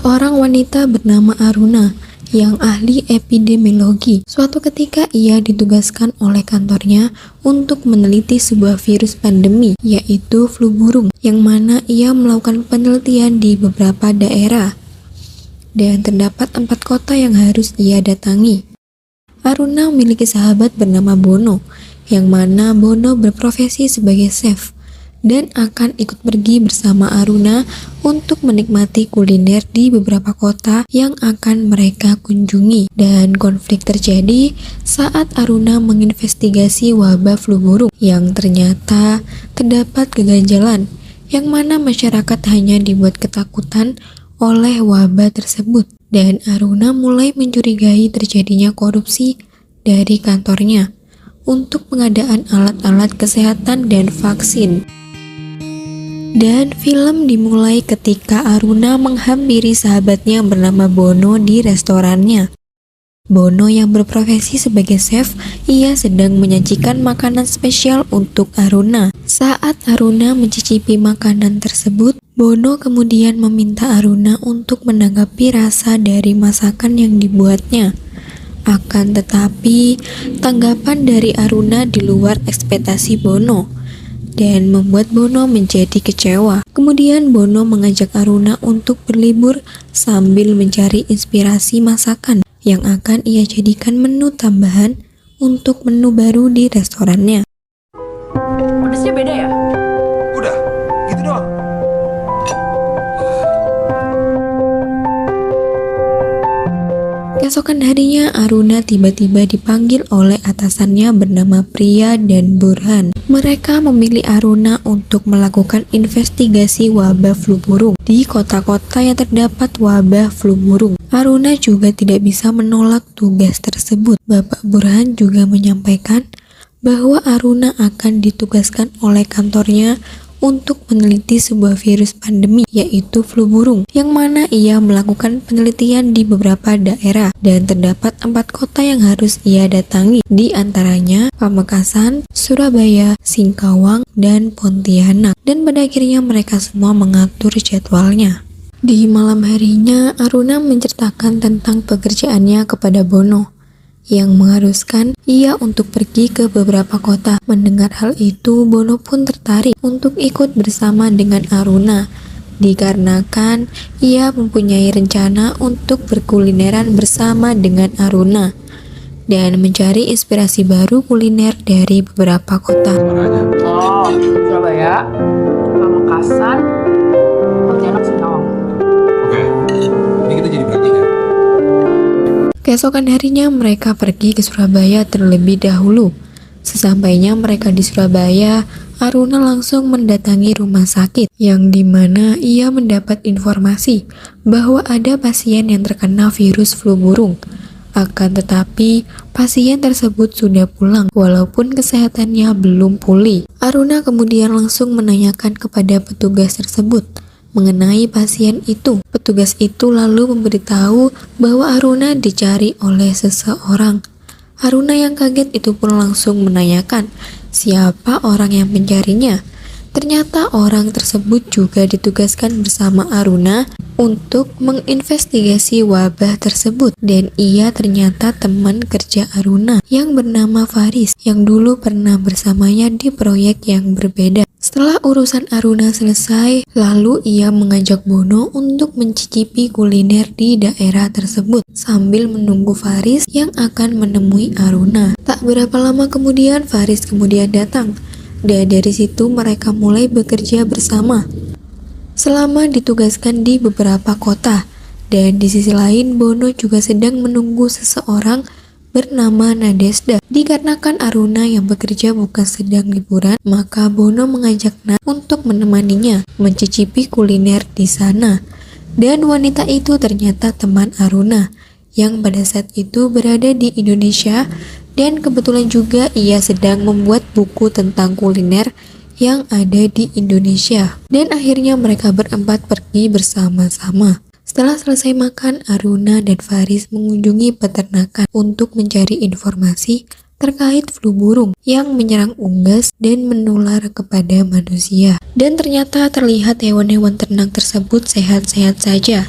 seorang wanita bernama Aruna yang ahli epidemiologi. Suatu ketika ia ditugaskan oleh kantornya untuk meneliti sebuah virus pandemi, yaitu flu burung, yang mana ia melakukan penelitian di beberapa daerah. Dan terdapat 4 kota yang harus ia datangi. Aruna memiliki sahabat bernama Bono, yang mana Bono berprofesi sebagai chef dan akan ikut pergi bersama Aruna untuk menikmati kuliner di beberapa kota yang akan mereka kunjungi. Dan konflik terjadi saat Aruna menginvestigasi wabah flu burung yang ternyata terdapat keganjalan, yang mana masyarakat hanya dibuat ketakutan oleh wabah tersebut. Dan Aruna mulai mencurigai terjadinya korupsi dari kantornya untuk pengadaan alat-alat kesehatan dan vaksin. Dan film dimulai ketika Aruna menghampiri sahabatnya bernama Bono di restorannya. Bono yang berprofesi sebagai chef, ia sedang menyajikan makanan spesial untuk Aruna. Saat Aruna mencicipi makanan tersebut, Bono kemudian meminta Aruna untuk menanggapi rasa dari masakan yang dibuatnya. Akan tetapi, tanggapan dari Aruna di luar ekspektasi Bono dan membuat Bono menjadi kecewa. Kemudian Bono mengajak Aruna untuk berlibur sambil mencari inspirasi masakan yang akan ia jadikan menu tambahan untuk menu baru di restorannya. Pedasnya beda ya? Udah, gitu doang. Keesokan harinya Aruna tiba-tiba dipanggil oleh atasannya bernama Priya dan Burhan. Mereka memilih Aruna untuk melakukan investigasi wabah flu burung di kota-kota yang terdapat wabah flu burung. Aruna juga tidak bisa menolak tugas tersebut. Bapak Burhan juga menyampaikan bahwa Aruna akan ditugaskan oleh kantornya untuk meneliti sebuah virus pandemi, yaitu flu burung, yang mana ia melakukan penelitian di beberapa daerah dan terdapat 4 kota yang harus ia datangi, di antaranya Pamekasan, Surabaya, Singkawang, dan Pontianak. Dan pada akhirnya mereka semua mengatur jadwalnya. Di malam harinya, Aruna menceritakan tentang pekerjaannya kepada Bono, yang mengharuskan ia untuk pergi ke beberapa kota. Mendengar hal itu, Bono pun tertarik untuk ikut bersama dengan Aruna, dikarenakan ia mempunyai rencana untuk berkulineran bersama dengan Aruna dan mencari inspirasi baru kuliner dari beberapa kota. Oh, Surabaya, Pamekasan, Pontianak, Singkawang. Oke, ini kita jadi berarti kan? Keesokan harinya mereka pergi ke Surabaya terlebih dahulu. Sesampainya mereka di Surabaya, Aruna langsung mendatangi rumah sakit, yang dimana ia mendapat informasi bahwa ada pasien yang terkena virus flu burung. Akan tetapi, pasien tersebut sudah pulang walaupun kesehatannya belum pulih. Aruna kemudian langsung menanyakan kepada petugas tersebut mengenai pasien itu. Petugas itu lalu memberitahu bahwa Aruna dicari oleh seseorang. Aruna yang kaget itu pun langsung menanyakan siapa orang yang mencarinya. Ternyata orang tersebut juga ditugaskan bersama Aruna untuk menginvestigasi wabah tersebut, dan ia ternyata teman kerja Aruna yang bernama Faris yang dulu pernah bersamanya di proyek yang berbeda. Setelah urusan Aruna selesai, lalu ia mengajak Bono untuk mencicipi kuliner di daerah tersebut sambil menunggu Faris yang akan menemui Aruna. Tak berapa lama kemudian Faris kemudian datang, dan dari situ mereka mulai bekerja bersama selama ditugaskan di beberapa kota. Dan di sisi lain, Bono juga sedang menunggu seseorang bernama Nadesda. Dikarenakan Aruna yang bekerja bukan sedang liburan, maka Bono mengajak Nad untuk menemaninya mencicipi kuliner di sana. Dan wanita itu ternyata teman Aruna yang pada saat itu berada di Indonesia, dan kebetulan juga ia sedang membuat buku tentang kuliner yang ada di Indonesia. Dan akhirnya mereka berempat pergi bersama-sama. Setelah selesai makan, Aruna dan Faris mengunjungi peternakan untuk mencari informasi terkait flu burung yang menyerang unggas dan menular kepada manusia. Dan ternyata terlihat hewan-hewan ternak tersebut sehat-sehat saja.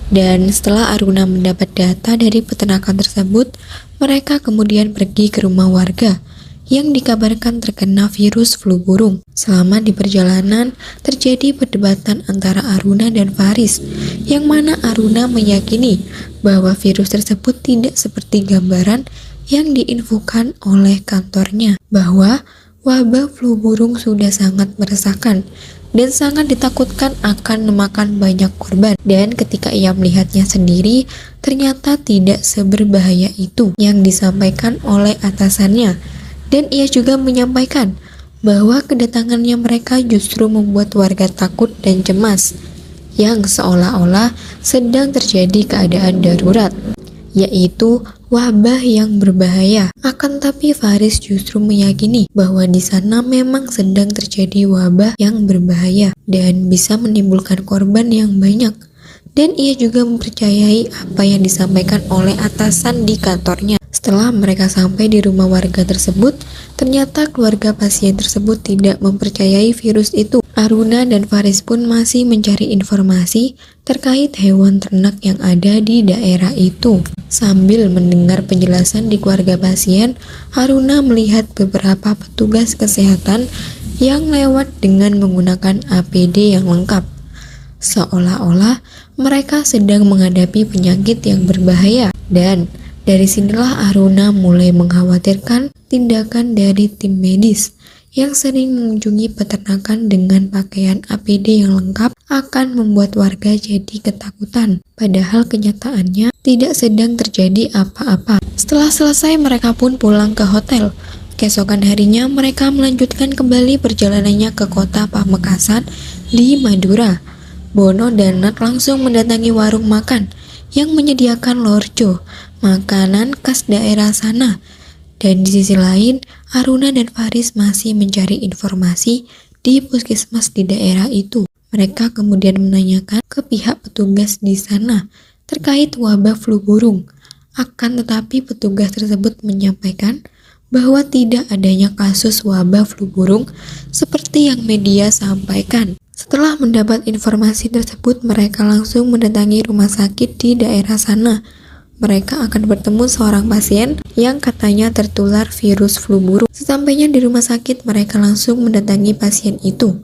Dan setelah Aruna mendapat data dari peternakan tersebut, mereka kemudian pergi ke rumah warga yang dikabarkan terkena virus flu burung. Selama di perjalanan, terjadi perdebatan antara Aruna dan Faris, yang mana Aruna meyakini bahwa virus tersebut tidak seperti gambaran yang diinfokan oleh kantornya, bahwa wabah flu burung sudah sangat meresahkan dan sangat ditakutkan akan memakan banyak korban. Dan ketika ia melihatnya sendiri, ternyata tidak seberbahaya itu yang disampaikan oleh atasannya. Dan ia juga menyampaikan bahwa kedatangannya mereka justru membuat warga takut dan cemas, yang seolah-olah sedang terjadi keadaan darurat, yaitu wabah yang berbahaya. Akan tapi Faris justru meyakini bahwa di sana memang sedang terjadi wabah yang berbahaya dan bisa menimbulkan korban yang banyak. Dan ia juga mempercayai apa yang disampaikan oleh atasan di kantornya. Setelah mereka sampai di rumah warga tersebut, ternyata keluarga pasien tersebut tidak mempercayai virus itu. Aruna dan Faris pun masih mencari informasi terkait hewan ternak yang ada di daerah itu. Sambil mendengar penjelasan di keluarga pasien, Aruna melihat beberapa petugas kesehatan yang lewat dengan menggunakan APD yang lengkap. Seolah-olah mereka sedang menghadapi penyakit yang berbahaya. Dan dari sinilah Aruna mulai mengkhawatirkan tindakan dari tim medis yang sering mengunjungi peternakan dengan pakaian APD yang lengkap akan membuat warga jadi ketakutan. Padahal kenyataannya tidak sedang terjadi apa-apa. Setelah selesai, mereka pun pulang ke hotel. Keesokan harinya mereka melanjutkan kembali perjalanannya ke kota Pamekasan di Madura. Bono dan Nat langsung mendatangi warung makan yang menyediakan lorjo, makanan khas daerah sana. Dan di sisi lain, Aruna dan Faris masih mencari informasi di puskesmas di daerah itu. Mereka kemudian menanyakan ke pihak petugas di sana terkait wabah flu burung. Akan tetapi petugas tersebut menyampaikan bahwa tidak adanya kasus wabah flu burung seperti yang media sampaikan. Setelah mendapat informasi tersebut, mereka langsung mendatangi rumah sakit di daerah sana. Mereka akan bertemu seorang pasien yang katanya tertular virus flu burung. Sesampainya di rumah sakit, mereka langsung mendatangi pasien itu.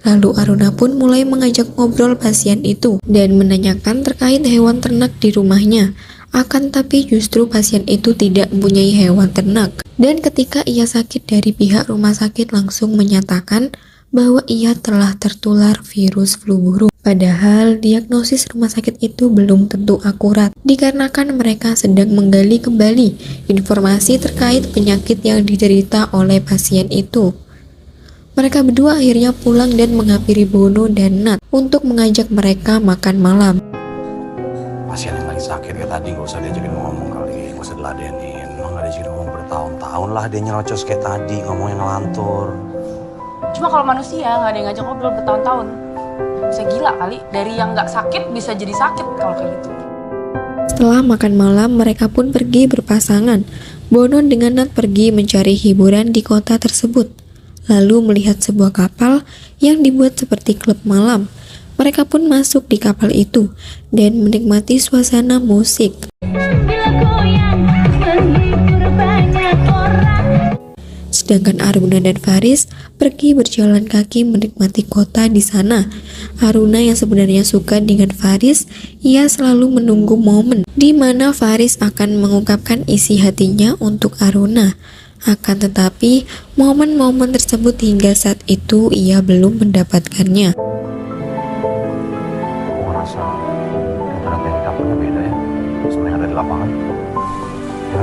Lalu Aruna pun mulai mengajak ngobrol pasien itu dan menanyakan terkait hewan ternak di rumahnya. Akan tapi justru pasien itu tidak mempunyai hewan ternak. Dan ketika ia sakit, dari pihak rumah sakit langsung menyatakan bahwa ia telah tertular virus flu burung. Padahal diagnosis rumah sakit itu belum tentu akurat, dikarenakan mereka sedang menggali kembali informasi terkait penyakit yang diderita oleh pasien itu. Mereka berdua akhirnya pulang dan menghampiri Bono dan Nat untuk mengajak mereka makan malam. Pasien yang lagi sakit kayak tadi gak usah diajakin ngomong kali, gak usah diladenin. Emang gak diajakin ngomong bertahun-tahun lah dia nyerocos kayak tadi, ngomongnya ngelantur. Cuma kalau manusia nggak ada yang ngajak ngobrol bertahun-tahun. Bisa gila kali, dari yang nggak sakit bisa jadi sakit kalau kayak gitu. Setelah makan malam, mereka pun pergi berpasangan. Bono dengan Nat pergi mencari hiburan di kota tersebut, lalu melihat sebuah kapal yang dibuat seperti klub malam. Mereka pun masuk di kapal itu dan menikmati suasana musik. Sedangkan Aruna dan Faris pergi berjalan kaki menikmati kota di sana. Aruna yang sebenarnya suka dengan Faris, ia selalu menunggu momen di mana Faris akan mengungkapkan isi hatinya untuk Aruna. Akan tetapi, momen-momen tersebut hingga saat itu ia belum mendapatkannya. Aku ngerasa antara yang dapurnya beda ya, sama yang ada di lapangan. Ya?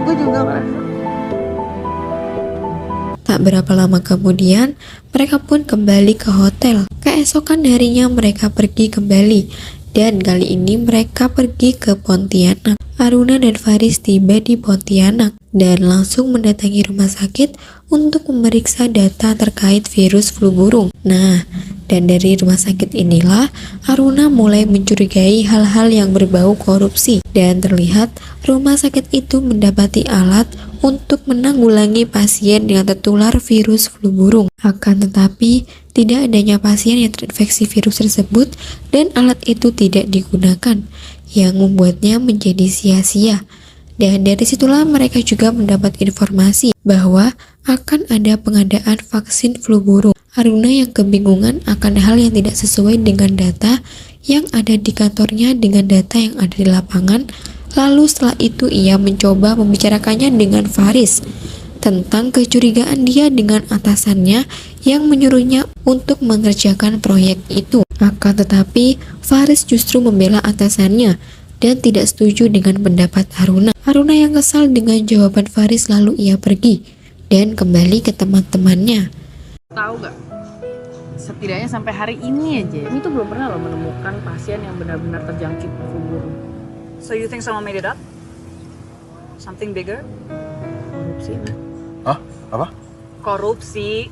Gue juga ngerasa. Tak berapa lama kemudian, mereka pun kembali ke hotel. Keesokan harinya mereka pergi kembali, dan kali ini mereka pergi ke Pontianak. Aruna dan Faris tiba di Pontianak dan langsung mendatangi rumah sakit untuk memeriksa data terkait virus flu burung. Nah, dan dari rumah sakit inilah Aruna mulai mencurigai hal-hal yang berbau korupsi, dan terlihat rumah sakit itu mendapati alat untuk menanggulangi pasien yang tertular virus flu burung. Akan tetapi, tidak adanya pasien yang terinfeksi virus tersebut dan alat itu tidak digunakan, yang membuatnya menjadi sia-sia. Dan dari situlah mereka juga mendapat informasi bahwa akan ada pengadaan vaksin flu burung. Aruna yang kebingungan akan hal yang tidak sesuai dengan data yang ada di kantornya dengan data yang ada di lapangan. Lalu setelah itu ia mencoba membicarakannya dengan Faris tentang kecurigaan dia dengan atasannya yang menyuruhnya untuk mengerjakan proyek itu. Akan tetapi Faris justru membela atasannya dan tidak setuju dengan pendapat Aruna. Aruna yang kesal dengan jawaban Faris lalu ia pergi dan kembali ke teman-temannya. Tahu nggak? Setidaknya sampai hari ini aja, ini tuh belum pernah loh menemukan pasien yang benar-benar terjangkit flu burung. So you think someone made it up? Something bigger? Korupsi, nah. Hah? Apa? Korupsi.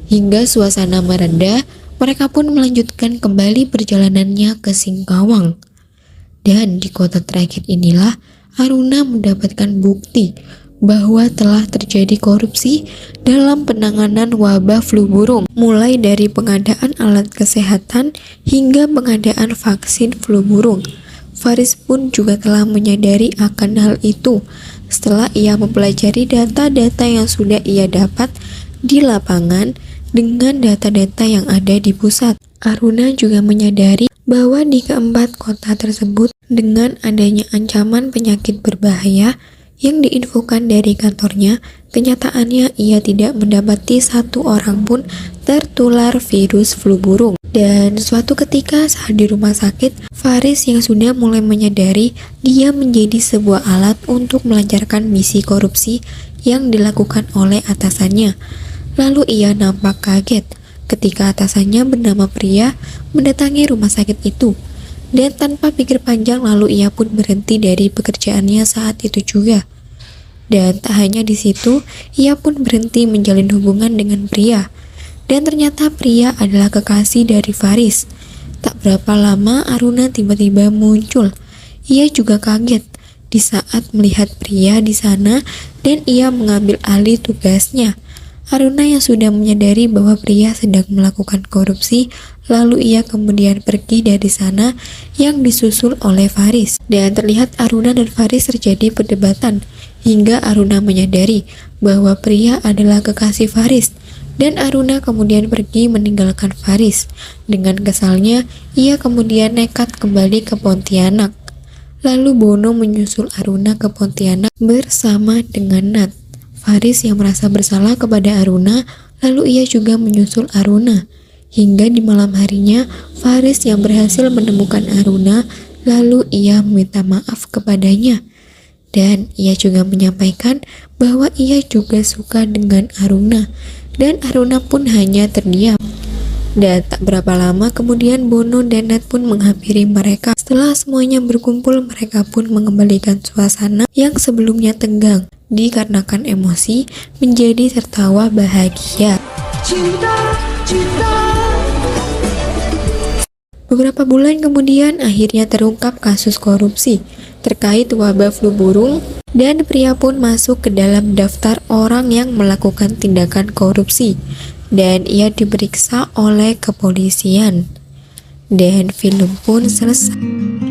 Hingga suasana mereda, mereka pun melanjutkan kembali perjalanannya ke Singkawang. Dan di kota terakhir inilah Aruna mendapatkan bukti bahwa telah terjadi korupsi dalam penanganan wabah flu burung, mulai dari pengadaan alat kesehatan hingga pengadaan vaksin flu burung. Faris pun juga telah menyadari akan hal itu setelah ia mempelajari data-data yang sudah ia dapat di lapangan dengan data-data yang ada di pusat. Aruna juga menyadari bahwa di keempat kota tersebut dengan adanya ancaman penyakit berbahaya yang diinfokan dari kantornya, kenyataannya ia tidak mendapati satu orang pun tertular virus flu burung. Dan suatu ketika saat di rumah sakit, Faris yang sudah mulai menyadari dia menjadi sebuah alat untuk melancarkan misi korupsi yang dilakukan oleh atasannya. Lalu ia nampak kaget ketika atasannya bernama Pria mendatangi rumah sakit itu. Dan tanpa pikir panjang lalu ia pun berhenti dari pekerjaannya saat itu juga. Dan tak hanya di situ, ia pun berhenti menjalin hubungan dengan Pria. Dan ternyata Pria adalah kekasih dari Faris. Tak berapa lama Aruna tiba-tiba muncul. Ia juga kaget di saat melihat Pria di sana dan ia mengambil alih tugasnya. Aruna yang sudah menyadari bahwa Pria sedang melakukan korupsi, lalu ia kemudian pergi dari sana yang disusul oleh Faris. Dan terlihat Aruna dan Faris terjadi perdebatan, hingga Aruna menyadari bahwa Pria adalah kekasih Faris. Dan Aruna kemudian pergi meninggalkan Faris. Dengan kesalnya, ia kemudian nekat kembali ke Pontianak. Lalu Bono menyusul Aruna ke Pontianak bersama dengan Nat. Faris yang merasa bersalah kepada Aruna, lalu ia juga menyusul Aruna. Hingga di malam harinya, Faris yang berhasil menemukan Aruna, lalu ia meminta maaf kepadanya. Dan ia juga menyampaikan bahwa ia juga suka dengan Aruna, dan Aruna pun hanya terdiam. Dan tak berapa lama kemudian Bono dan Nat pun menghampiri mereka. Setelah semuanya berkumpul, mereka pun mengembalikan suasana yang sebelumnya tegang dikarenakan emosi menjadi tertawa bahagia. Beberapa bulan kemudian akhirnya terungkap kasus korupsi terkait wabah flu burung dan Pria pun masuk ke dalam daftar orang yang melakukan tindakan korupsi dan ia diperiksa oleh kepolisian dan film pun selesai.